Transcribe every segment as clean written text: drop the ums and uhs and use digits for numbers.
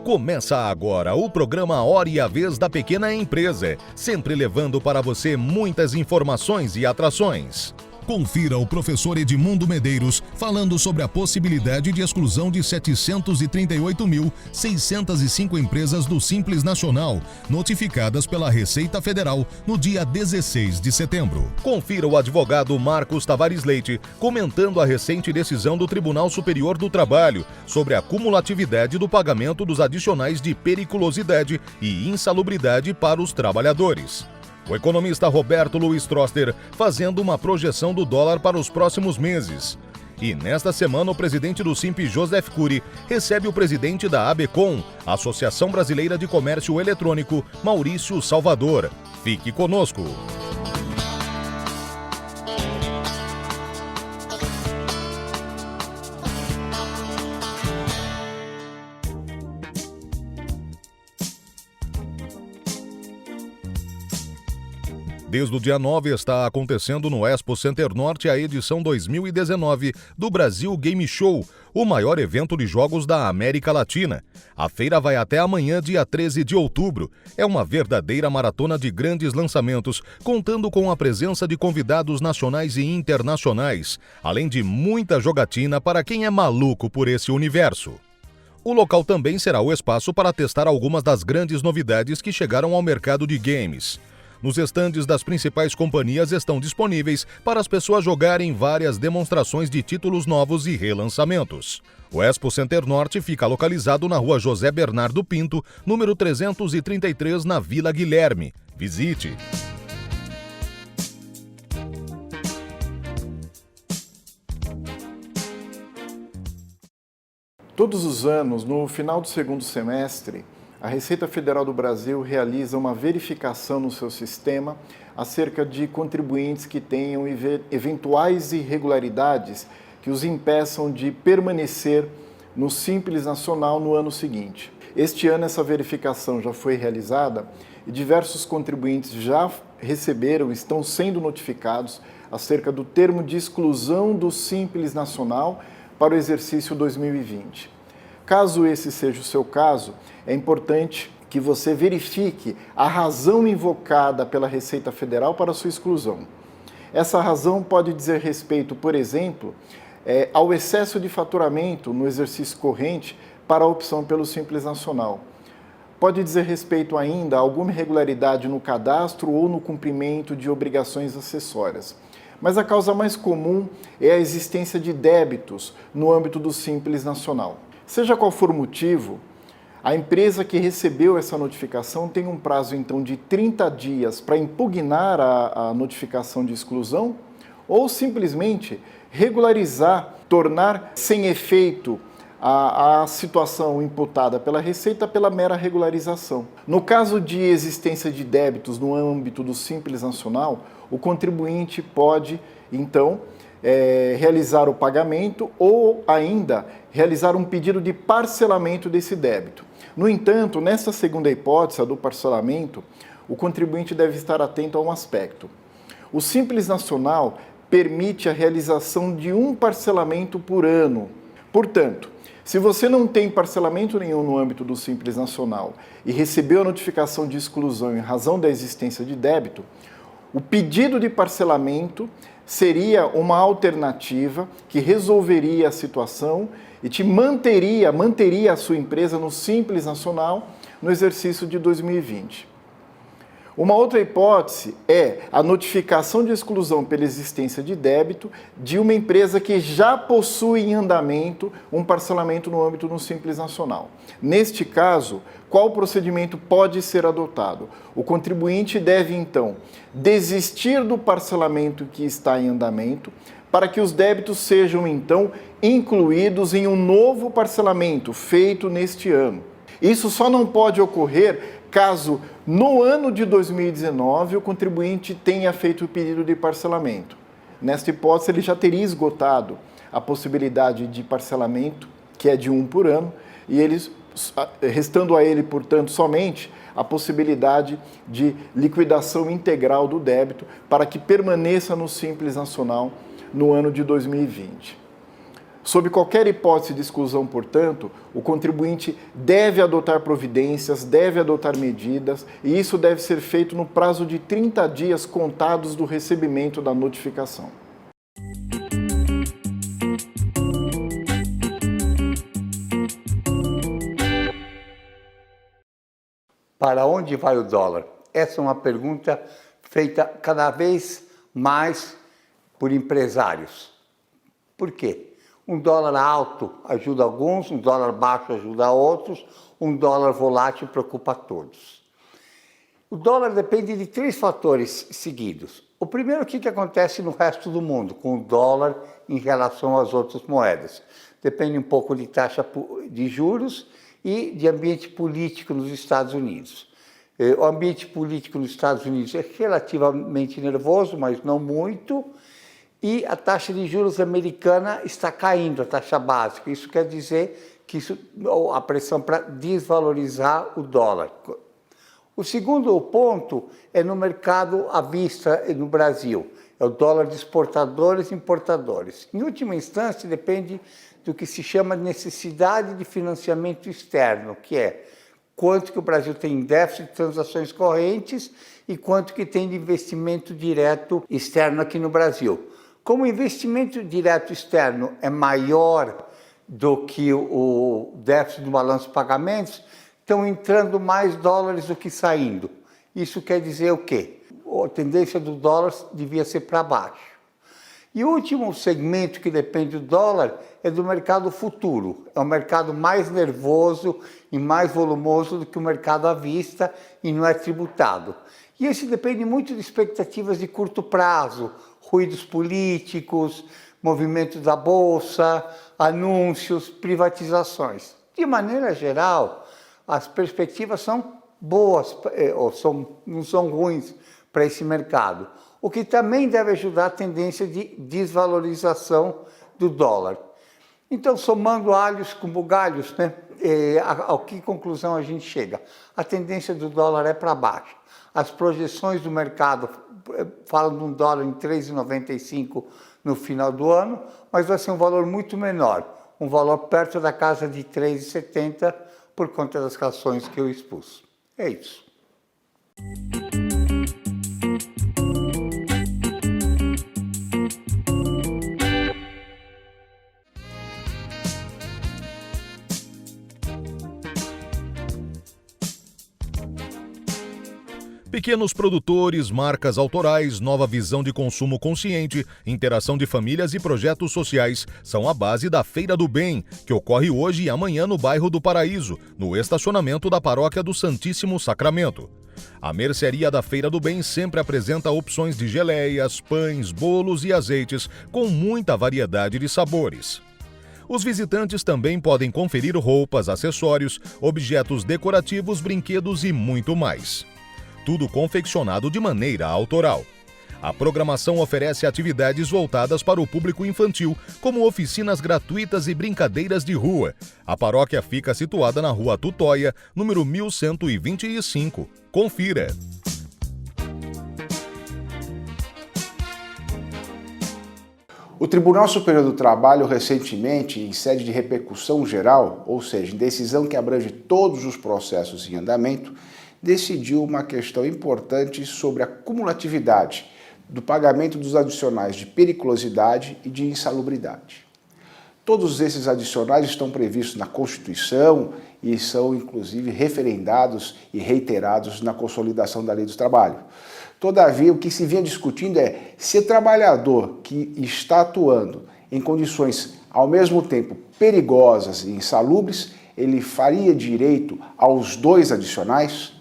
Começa agora o programa Hora e a Vez da Pequena Empresa, sempre levando para você muitas informações e atrações. Confira o professor Edmundo Medeiros falando sobre a possibilidade de exclusão de 738.605 empresas do Simples Nacional, notificadas pela Receita Federal no dia 16 de setembro. Confira o advogado Marcos Tavares Leite comentando a recente decisão do Tribunal Superior do Trabalho sobre a cumulatividade do pagamento dos adicionais de periculosidade e insalubridade para os trabalhadores. O economista Roberto Luiz Troster fazendo uma projeção do dólar para os próximos meses. E nesta semana o presidente do Simp, Joseph Cury, recebe o presidente da ABECOM, Associação Brasileira de Comércio Eletrônico, Maurício Salvador. Fique conosco! Desde o dia 9 está acontecendo no Expo Center Norte a edição 2019 do Brasil Game Show, o maior evento de jogos da América Latina. A feira vai até amanhã, dia 13 de outubro. É uma verdadeira maratona de grandes lançamentos, contando com a presença de convidados nacionais e internacionais, além de muita jogatina para quem é maluco por esse universo. O local também será o espaço para testar algumas das grandes novidades que chegaram ao mercado de games. Nos estandes das principais companhias estão disponíveis para as pessoas jogarem várias demonstrações de títulos novos e relançamentos. O Expo Center Norte fica localizado na rua José Bernardo Pinto, número 333, na Vila Guilherme. Visite! Todos os anos, no final do segundo semestre, a Receita Federal do Brasil realiza uma verificação no seu sistema acerca de contribuintes que tenham eventuais irregularidades que os impeçam de permanecer no Simples Nacional no ano seguinte. Este ano essa verificação já foi realizada e diversos contribuintes já receberam, estão sendo notificados acerca do termo de exclusão do Simples Nacional para o exercício 2020. Caso esse seja o seu caso, é importante que você verifique a razão invocada pela Receita Federal para a sua exclusão. Essa razão pode dizer respeito, por exemplo, ao excesso de faturamento no exercício corrente para a opção pelo Simples Nacional. Pode dizer respeito ainda a alguma irregularidade no cadastro ou no cumprimento de obrigações acessórias. Mas a causa mais comum é a existência de débitos no âmbito do Simples Nacional. Seja qual for o motivo, a empresa que recebeu essa notificação tem um prazo, então, de 30 dias para impugnar a notificação de exclusão ou simplesmente regularizar, tornar sem efeito a situação imputada pela Receita pela mera regularização. No caso de existência de débitos no âmbito do Simples Nacional, o contribuinte pode, então, realizar o pagamento ou ainda realizar um pedido de parcelamento desse débito. No entanto, nessa segunda hipótese, a do parcelamento, o contribuinte deve estar atento a um aspecto. O Simples Nacional permite a realização de um parcelamento por ano. Portanto, se você não tem parcelamento nenhum no âmbito do Simples Nacional e recebeu a notificação de exclusão em razão da existência de débito, o pedido de parcelamento seria uma alternativa que resolveria a situação e te manteria a sua empresa no Simples Nacional no exercício de 2020. Uma outra hipótese é a notificação de exclusão pela existência de débito de uma empresa que já possui em andamento um parcelamento no âmbito do Simples Nacional. Neste caso, qual procedimento pode ser adotado? O contribuinte deve, então, desistir do parcelamento que está em andamento para que os débitos sejam, então, incluídos em um novo parcelamento feito neste ano. Isso só não pode ocorrer caso, no ano de 2019, o contribuinte tenha feito o pedido de parcelamento. Nesta hipótese, ele já teria esgotado a possibilidade de parcelamento, que é de 1 por ano, e restando a ele, portanto, somente a possibilidade de liquidação integral do débito para que permaneça no Simples Nacional no ano de 2020. Sob qualquer hipótese de exclusão, portanto, o contribuinte deve adotar providências, deve adotar medidas, e isso deve ser feito no prazo de 30 dias contados do recebimento da notificação. Para onde vai o dólar? Essa é uma pergunta feita cada vez mais por empresários. Por quê? Um dólar alto ajuda alguns, um dólar baixo ajuda outros, um dólar volátil preocupa todos. O dólar depende de 3 fatores seguidos. O primeiro, o que acontece no resto do mundo com o dólar em relação às outras moedas. Depende um pouco de taxa de juros e de ambiente político nos Estados Unidos. O ambiente político nos Estados Unidos é relativamente nervoso, mas não muito, e a taxa de juros americana está caindo, a taxa básica. Isso quer dizer que a pressão para desvalorizar o dólar. O segundo ponto é no mercado à vista no Brasil. É o dólar de exportadores e importadores. Em última instância, depende do que se chama de necessidade de financiamento externo, que é quanto que o Brasil tem em déficit de transações correntes e quanto que tem de investimento direto externo aqui no Brasil. Como o investimento direto externo é maior do que o déficit do balanço de pagamentos, estão entrando mais dólares do que saindo. Isso quer dizer o quê? A tendência do dólar devia ser para baixo. E o último segmento que depende do dólar é do mercado futuro. É um mercado mais nervoso e mais volumoso do que o mercado à vista e não é tributado. E esse depende muito de expectativas de curto prazo, ruídos políticos, movimento da bolsa, anúncios, privatizações. De maneira geral, as perspectivas são boas, não são ruins para esse mercado, o que também deve ajudar a tendência de desvalorização do dólar. Então, somando alhos com bugalhos, né, a que conclusão a gente chega? A tendência do dólar é para baixo. As projeções do mercado falam de um dólar em 3,95 no final do ano, mas vai ser um valor muito menor, um valor perto da casa de 3,70 por conta das razões que eu expus. É isso. Pequenos produtores, marcas autorais, nova visão de consumo consciente, interação de famílias e projetos sociais são a base da Feira do Bem, que ocorre hoje e amanhã no bairro do Paraíso, no estacionamento da Paróquia do Santíssimo Sacramento. A mercearia da Feira do Bem sempre apresenta opções de geleias, pães, bolos e azeites com muita variedade de sabores. Os visitantes também podem conferir roupas, acessórios, objetos decorativos, brinquedos e muito mais. Tudo confeccionado de maneira autoral. A programação oferece atividades voltadas para o público infantil, como oficinas gratuitas e brincadeiras de rua. A paróquia fica situada na Rua Tutóia, número 1125. Confira! O Tribunal Superior do Trabalho, recentemente, em sede de repercussão geral, ou seja, em decisão que abrange todos os processos em andamento, decidiu uma questão importante sobre a cumulatividade do pagamento dos adicionais de periculosidade e de insalubridade. Todos esses adicionais estão previstos na Constituição e são, inclusive, referendados e reiterados na consolidação da Lei do Trabalho. Todavia, o que se vinha discutindo é se o trabalhador que está atuando em condições, ao mesmo tempo, perigosas e insalubres, ele faria direito aos 2 adicionais?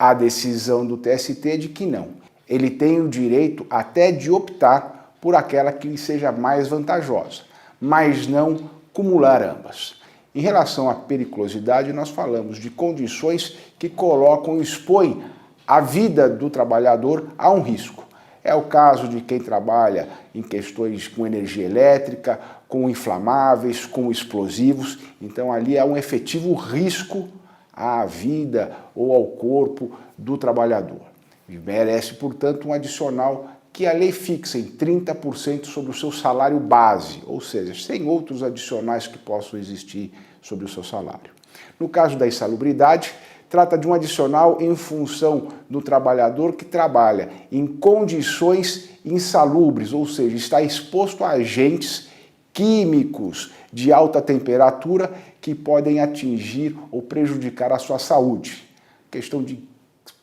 A decisão do TST é de que não. Ele tem o direito até de optar por aquela que lhe seja mais vantajosa, mas não cumular ambas. Em relação à periculosidade, nós falamos de condições que colocam e expõem a vida do trabalhador a um risco. É o caso de quem trabalha em questões com energia elétrica, com inflamáveis, com explosivos. Então ali há um efetivo risco à vida ou ao corpo do trabalhador. E merece, portanto, um adicional que a lei fixa em 30% sobre o seu salário base, ou seja, sem outros adicionais que possam existir sobre o seu salário. No caso da insalubridade, trata de um adicional em função do trabalhador que trabalha em condições insalubres, ou seja, está exposto a agentes químicos de alta temperatura que podem atingir ou prejudicar a sua saúde. Questão de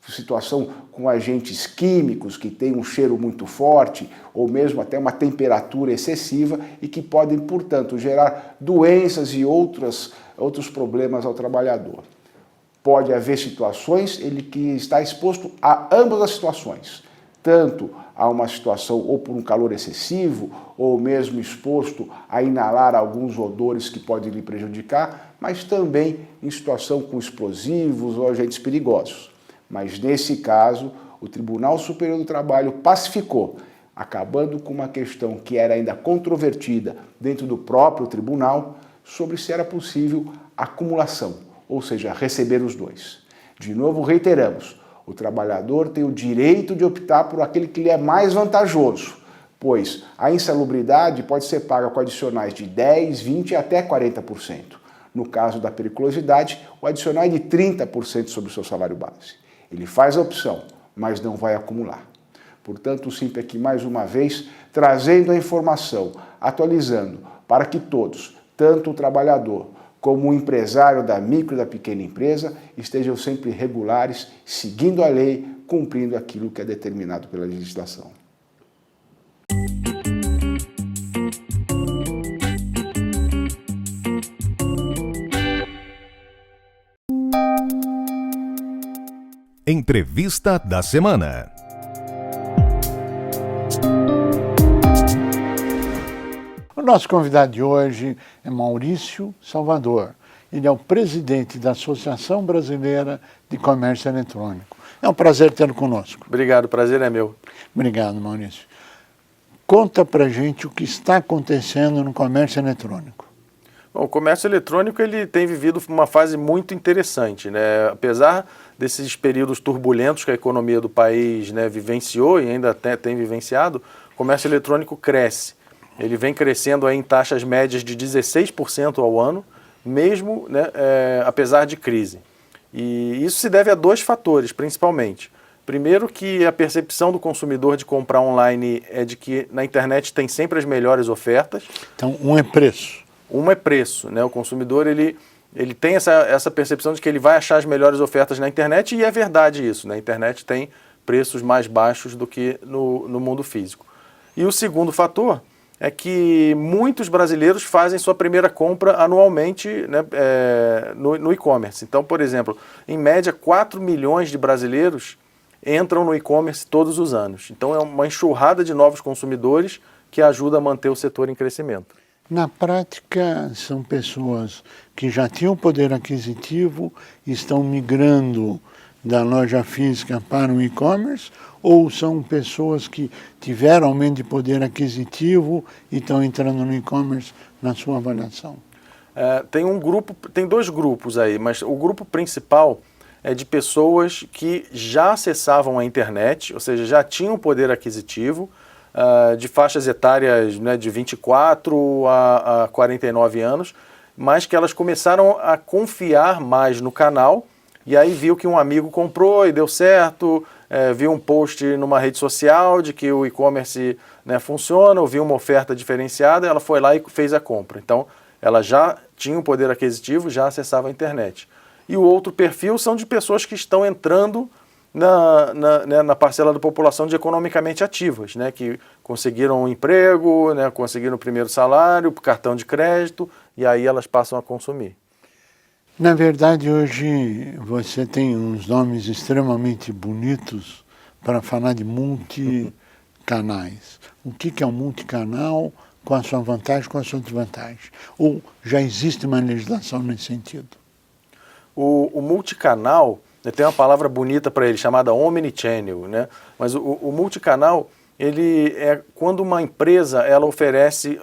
situação com agentes químicos que têm um cheiro muito forte ou mesmo até uma temperatura excessiva e que podem, portanto, gerar doenças e outros problemas ao trabalhador. Pode haver situações ele que está exposto a ambas as situações, tanto a uma situação ou por um calor excessivo ou mesmo exposto a inalar alguns odores que podem lhe prejudicar, mas também em situação com explosivos ou agentes perigosos. Mas nesse caso, o Tribunal Superior do Trabalho pacificou, acabando com uma questão que era ainda controvertida dentro do próprio tribunal sobre se era possível acumulação, ou seja, receber os dois. De novo, reiteramos, o trabalhador tem o direito de optar por aquele que lhe é mais vantajoso, pois a insalubridade pode ser paga com adicionais de 10%, 20% e até 40%. No caso da periculosidade, o adicional é de 30% sobre o seu salário base. Ele faz a opção, mas não vai acumular. Portanto, o Simp aqui mais uma vez trazendo a informação, atualizando para que todos, tanto o trabalhador como o empresário da micro e da pequena empresa, estejam sempre regulares, seguindo a lei, cumprindo aquilo que é determinado pela legislação. Entrevista da semana. O nosso convidado de hoje é Maurício Salvador. Ele é o presidente da Associação Brasileira de Comércio Eletrônico. É um prazer tê-lo conosco. Obrigado, o prazer é meu. Obrigado, Maurício. Conta pra gente o que está acontecendo no comércio eletrônico. Bom, o comércio eletrônico ele tem vivido uma fase muito interessante, né? Apesar desses períodos turbulentos que a economia do país, né, vivenciou e ainda tem vivenciado, o comércio eletrônico cresce. Ele vem crescendo aí em taxas médias de 16% ao ano, mesmo, né, apesar de crise. E isso se deve a dois fatores, principalmente. Primeiro, que a percepção do consumidor de comprar online é de que na internet tem sempre as melhores ofertas. Então, um é preço. Uma é preço, né? O consumidor ele tem essa percepção de que ele vai achar as melhores ofertas na internet, e é verdade isso. Na internet tem preços mais baixos do que no mundo físico. E o segundo fator é que muitos brasileiros fazem sua primeira compra anualmente, né, no e-commerce. Então, por exemplo, em média 4 milhões de brasileiros entram no e-commerce todos os anos. Então é uma enxurrada de novos consumidores que ajuda a manter o setor em crescimento. Na prática, são pessoas que já tinham poder aquisitivo e estão migrando da loja física para o e-commerce, ou são pessoas que tiveram aumento de poder aquisitivo e estão entrando no e-commerce, na sua avaliação? Tem dois grupos aí, mas o grupo principal é de pessoas que já acessavam a internet, ou seja, já tinham poder aquisitivo, de faixas etárias, né, de 24 a 49 anos, mas que elas começaram a confiar mais no canal, e aí viu que um amigo comprou e deu certo, viu um post numa rede social de que o e-commerce, né, funciona, ou viu uma oferta diferenciada, ela foi lá e fez a compra. Então, ela já tinha um poder aquisitivo, já acessava a internet. E o outro perfil são de pessoas que estão entrando na parcela da população de economicamente ativas, né, que conseguiram um emprego, né, conseguiram o primeiro salário, cartão de crédito, e aí elas passam a consumir. Na verdade, hoje você tem uns nomes extremamente bonitos para falar de multicanais. O que é um multicanal, com a sua vantagem, com a sua desvantagem? Ou já existe uma legislação nesse sentido? O multicanal, tem uma palavra bonita para ele, chamada omnichannel, né? Mas o multicanal, ele é quando uma empresa ela oferece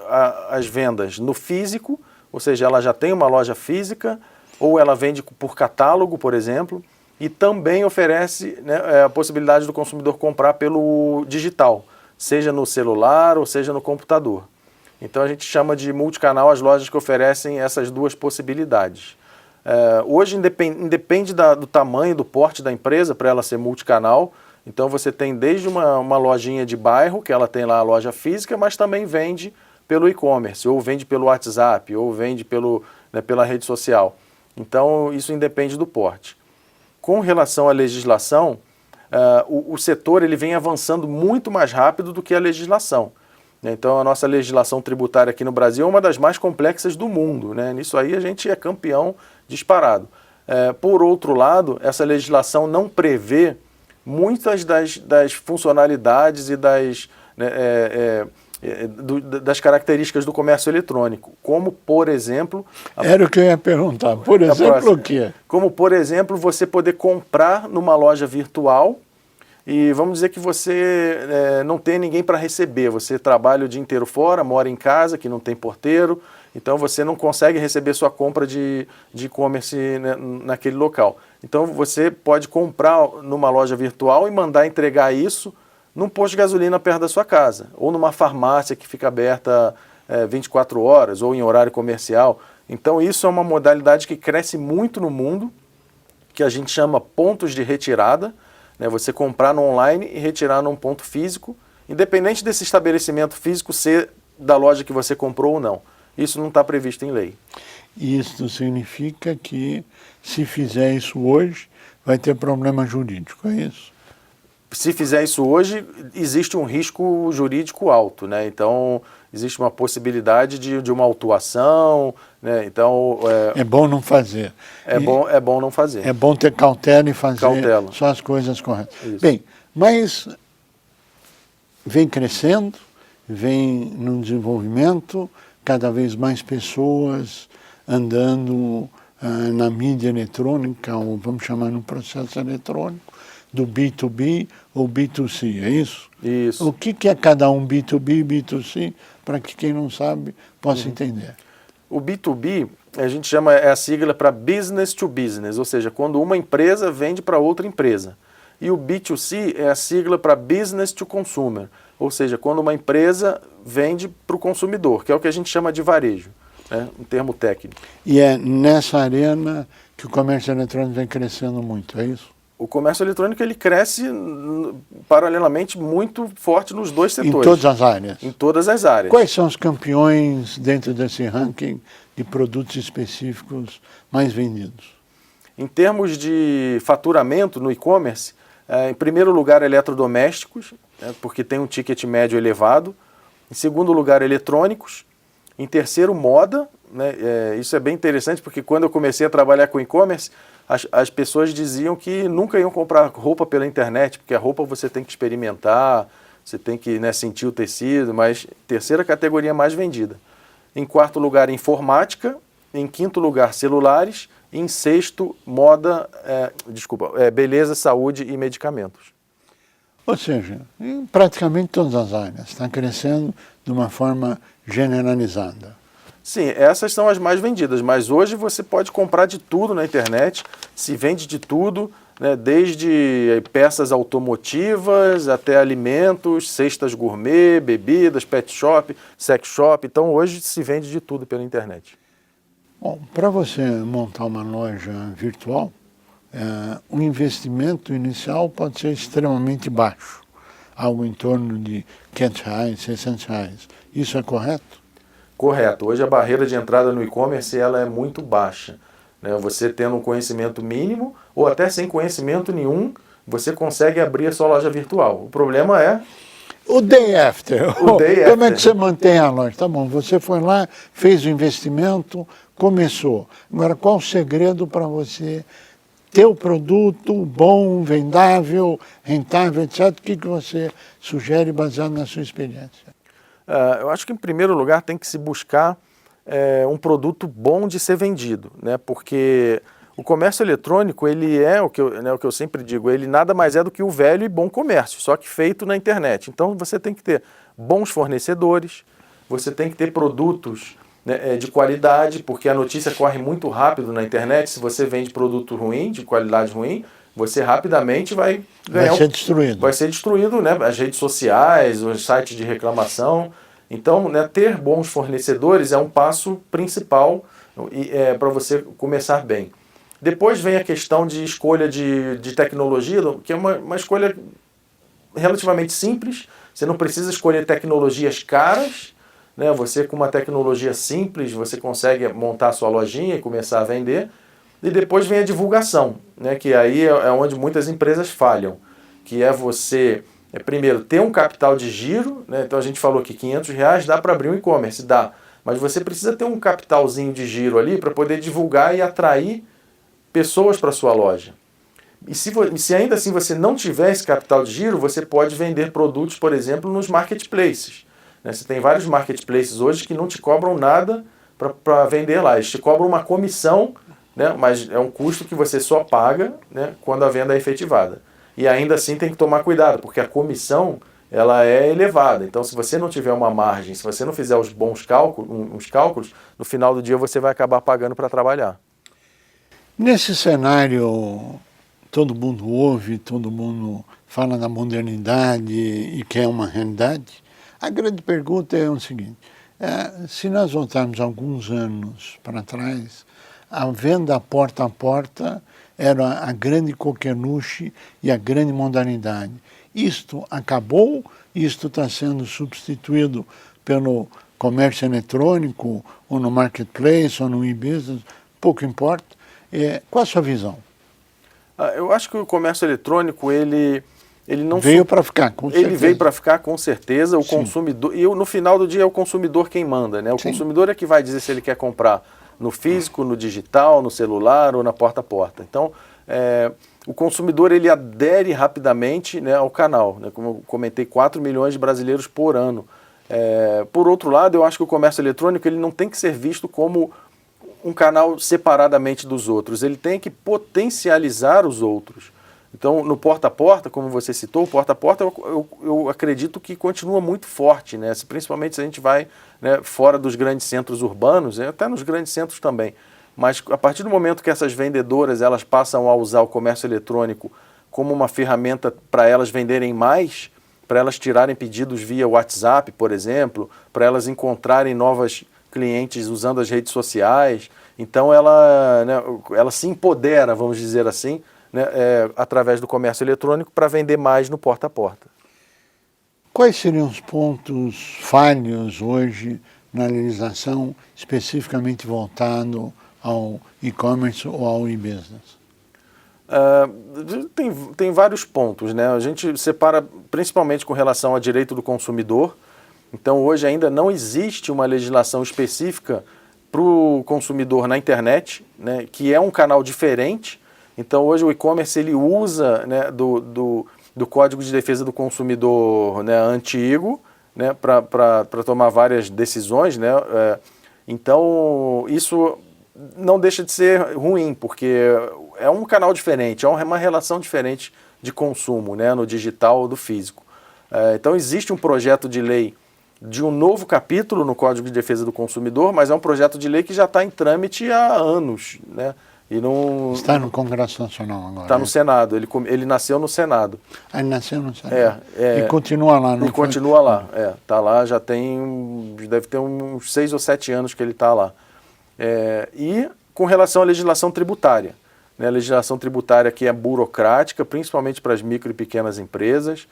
as vendas no físico, ou seja, ela já tem uma loja física, ou ela vende por catálogo, por exemplo, e também oferece, né, a possibilidade do consumidor comprar pelo digital, seja no celular ou seja no computador. Então a gente chama de multicanal as lojas que oferecem essas duas possibilidades. Hoje independe do tamanho, do porte da empresa para ela ser multicanal. Então você tem desde uma lojinha de bairro, que ela tem lá a loja física, mas também vende pelo e-commerce, ou vende pelo WhatsApp, ou vende pela rede social. Então isso independe do porte. Com relação à legislação, o setor ele vem avançando muito mais rápido do que a legislação. Então a nossa legislação tributária aqui no Brasil é uma das mais complexas do mundo, né? Nisso aí a gente é campeão disparado. Por outro lado, essa legislação não prevê muitas das funcionalidades e das características do comércio eletrônico, como, por exemplo... Era o que eu ia perguntar. Por exemplo, o quê? Como, por exemplo, você poder comprar numa loja virtual e vamos dizer que você não tem ninguém para receber, você trabalha o dia inteiro fora, mora em casa, que não tem porteiro, então você não consegue receber sua compra de e-commerce, né, naquele local. Então você pode comprar numa loja virtual e mandar entregar isso num posto de gasolina perto da sua casa, ou numa farmácia que fica aberta 24 horas, ou em horário comercial. Então isso é uma modalidade que cresce muito no mundo, que a gente chama pontos de retirada, né? Você comprar no online e retirar num ponto físico, independente desse estabelecimento físico ser da loja que você comprou ou não. Isso não está previsto em lei. Isso significa que, se fizer isso hoje, vai ter problema jurídico, é isso? Se fizer isso hoje, existe um risco jurídico alto, né? Então, existe uma possibilidade de uma autuação, né? Então... É bom não fazer. É bom não fazer. É bom ter cautela e fazer Cautela. só as coisas corretas. Isso. Bem, mas vem crescendo, vem no desenvolvimento, cada vez mais pessoas andando na mídia eletrônica, ou vamos chamar no processo eletrônico, do B2B ou B2C, é isso? Isso. O que é cada um B2B e B2C, para que quem não sabe possa entender? O B2B, a gente chama, a sigla para business to business, ou seja, quando uma empresa vende para outra empresa. E o B2C é a sigla para business to consumer, ou seja, quando uma empresa vende para o consumidor, que é o que a gente chama de varejo, né, um termo técnico. E é nessa arena que o comércio eletrônico vem crescendo muito, é isso? O comércio eletrônico ele cresce paralelamente muito forte nos dois setores. Em todas as áreas? Em todas as áreas. Quais são os campeões dentro desse ranking de produtos específicos mais vendidos? Em termos de faturamento no e-commerce, em primeiro lugar eletrodomésticos, porque tem um ticket médio elevado. Em segundo lugar eletrônicos. Em terceiro moda, né? Isso é bem interessante porque quando eu comecei a trabalhar com e-commerce, as pessoas diziam que nunca iam comprar roupa pela internet, porque a roupa você tem que experimentar, você tem que, né, sentir o tecido, mas terceira categoria mais vendida. Em quarto lugar, informática. Em quinto lugar, celulares. E em sexto, moda, beleza, saúde e medicamentos. Ou seja, em praticamente todas as áreas, está crescendo de uma forma generalizada. Sim, essas são as mais vendidas, mas hoje você pode comprar de tudo na internet, se vende de tudo, né, desde peças automotivas até alimentos, cestas gourmet, bebidas, pet shop, sex shop, então hoje se vende de tudo pela internet. Bom, para você montar uma loja virtual, o investimento inicial pode ser extremamente baixo, algo em torno de R$500, R$600. Isso é correto? Correto. Hoje a barreira de entrada no e-commerce ela é muito baixa, né? Você tendo um conhecimento mínimo ou até sem conhecimento nenhum, você consegue abrir a sua loja virtual. O problema é... O day after. O day Como é after. que você mantém a loja? Tá bom, você foi lá, fez o investimento, começou. Agora, qual o segredo para você ter o produto bom, vendável, rentável, etc.? O que você sugere baseado na sua experiência? Eu acho que, em primeiro lugar, tem que se buscar um produto bom de ser vendido, né? Porque o comércio eletrônico, ele é o que eu sempre digo, ele nada mais é do que o velho e bom comércio, só que feito na internet. Então, você tem que ter bons fornecedores, você tem que ter produtos, né, de qualidade, porque a notícia corre muito rápido na internet. Se você vende produto ruim, de qualidade ruim, você rapidamente vai ganhar... Vai ser destruído. Vai ser destruído, né? As redes sociais, os sites de reclamação. Então, né, ter bons fornecedores é um passo principal para você começar bem. Depois vem a questão de escolha de tecnologia, que é uma escolha relativamente simples. Você não precisa escolher tecnologias caras, né? Você, com uma tecnologia simples, você consegue montar a sua lojinha e começar a vender. E depois vem a divulgação, né? Que aí é onde muitas empresas falham, que é você, primeiro, ter um capital de giro, né? Então a gente falou que R$500 dá para abrir um e-commerce, dá. Mas você precisa ter um capitalzinho de giro ali para poder divulgar e atrair pessoas para a sua loja. E se ainda assim você não tiver esse capital de giro, você pode vender produtos, por exemplo, nos marketplaces, né? Você tem vários marketplaces hoje que não te cobram nada para vender lá. Eles te cobram uma comissão, né? Mas é um custo que você só paga, né, quando a venda é efetivada. E ainda assim tem que tomar cuidado, porque a comissão ela é elevada. Então, se você não tiver uma margem, se você não fizer os bons cálculos, no final do dia você vai acabar pagando para trabalhar. Nesse cenário, todo mundo ouve, todo mundo fala da modernidade e que é uma realidade. A grande pergunta é o seguinte, se nós voltarmos alguns anos para trás, a venda porta a porta era a grande coqueluche e a grande modernidade. Isto acabou, isto está sendo substituído pelo comércio eletrônico, ou no marketplace, ou no e-business, pouco importa. Qual a sua visão? Eu acho que o comércio eletrônico, ele não veio para ficar, com certeza. Ele veio para ficar, com certeza. O consumidor, e no final do dia é o consumidor quem manda, né? O Sim. consumidor é que vai dizer se ele quer comprar no físico, no digital, no celular ou na porta a porta. Então, o consumidor ele adere rapidamente, né, ao canal, né? Como eu comentei, 4 milhões de brasileiros por ano. Por outro lado, eu acho que o comércio eletrônico ele não tem que ser visto como um canal separadamente dos outros, ele tem que potencializar os outros. Então, no porta a porta, como você citou, o porta a porta eu acredito que continua muito forte, né? Principalmente se a gente vai, né, fora dos grandes centros urbanos, até nos grandes centros também. Mas a partir do momento que essas vendedoras elas passam a usar o comércio eletrônico como uma ferramenta para elas venderem mais, para elas tirarem pedidos via WhatsApp, por exemplo, para elas encontrarem novas clientes usando as redes sociais, então ela se empodera, vamos dizer assim, né, através do comércio eletrônico para vender mais no porta a porta. Quais seriam os pontos falhos hoje na legislação especificamente voltado ao e-commerce ou ao e-business? Tem vários pontos, né? A gente separa principalmente com relação ao direito do consumidor. Então hoje ainda não existe uma legislação específica para o consumidor na internet, né, que é um canal diferente. Então hoje o e-commerce ele usa, né, do Código de Defesa do Consumidor, né, antigo, né, para tomar várias decisões, né? Então isso não deixa de ser ruim, porque é um canal diferente, é uma relação diferente de consumo, né, no digital ou do físico. Então existe um projeto de lei de um novo capítulo no Código de Defesa do Consumidor, mas é um projeto de lei que já está em trâmite há anos, né? E não está no Congresso Nacional agora. Está no Senado, ele nasceu no Senado. Ele nasceu no Senado. E continua lá, não? E continua lá, está lá, já deve ter uns 6 ou 7 anos que ele está lá. E com relação à legislação tributária, né? A legislação tributária que é burocrática, principalmente para as micro e pequenas empresas.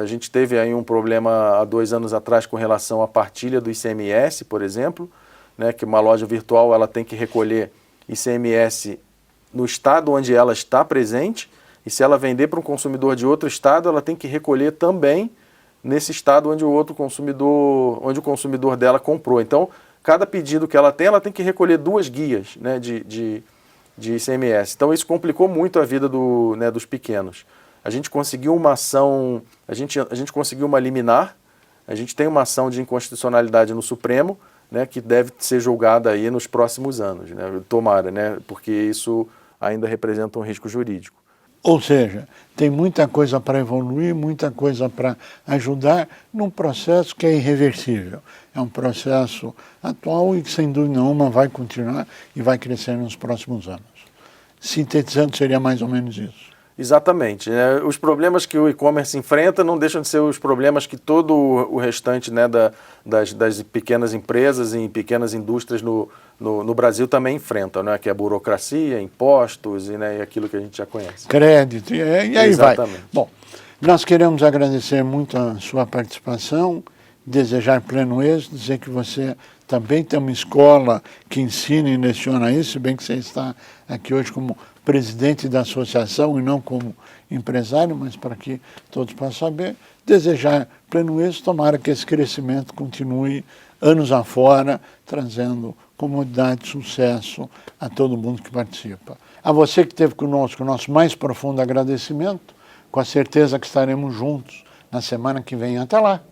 A gente teve aí um problema há 2 anos atrás com relação à partilha do ICMS, por exemplo, né, que uma loja virtual ela tem que recolher ICMS no estado onde ela está presente, e se ela vender para um consumidor de outro estado, ela tem que recolher também nesse estado onde o consumidor dela comprou. Então, cada pedido que ela tem que recolher 2 guias, né, de ICMS. Então, isso complicou muito a vida dos pequenos. A gente conseguiu uma ação, a gente conseguiu uma liminar, a gente tem uma ação de inconstitucionalidade no Supremo, né, que deve ser julgada aí nos próximos anos, né, tomara, né, porque isso ainda representa um risco jurídico. Ou seja, tem muita coisa para evoluir, muita coisa para ajudar num processo que é irreversível. É um processo atual e que, sem dúvida nenhuma, vai continuar e vai crescer nos próximos anos. sintetizando, seria mais ou menos isso. Exatamente. Os problemas que o e-commerce enfrenta não deixam de ser os problemas que todo o restante, né, das pequenas empresas e pequenas indústrias no Brasil também enfrentam, né, que é a burocracia, impostos e aquilo que a gente já conhece. Crédito, e aí Exatamente. vai. Bom, nós queremos agradecer muito a sua participação, desejar pleno êxito, dizer que você também tem uma escola que ensina e leciona isso, se bem que você está aqui hoje como presidente da associação e não como empresário, mas para que todos possam saber, desejar pleno êxito, tomara que esse crescimento continue anos afora, trazendo comodidade e sucesso a todo mundo que participa. A você que esteve conosco, o nosso mais profundo agradecimento, com a certeza que estaremos juntos na semana que vem. Até lá!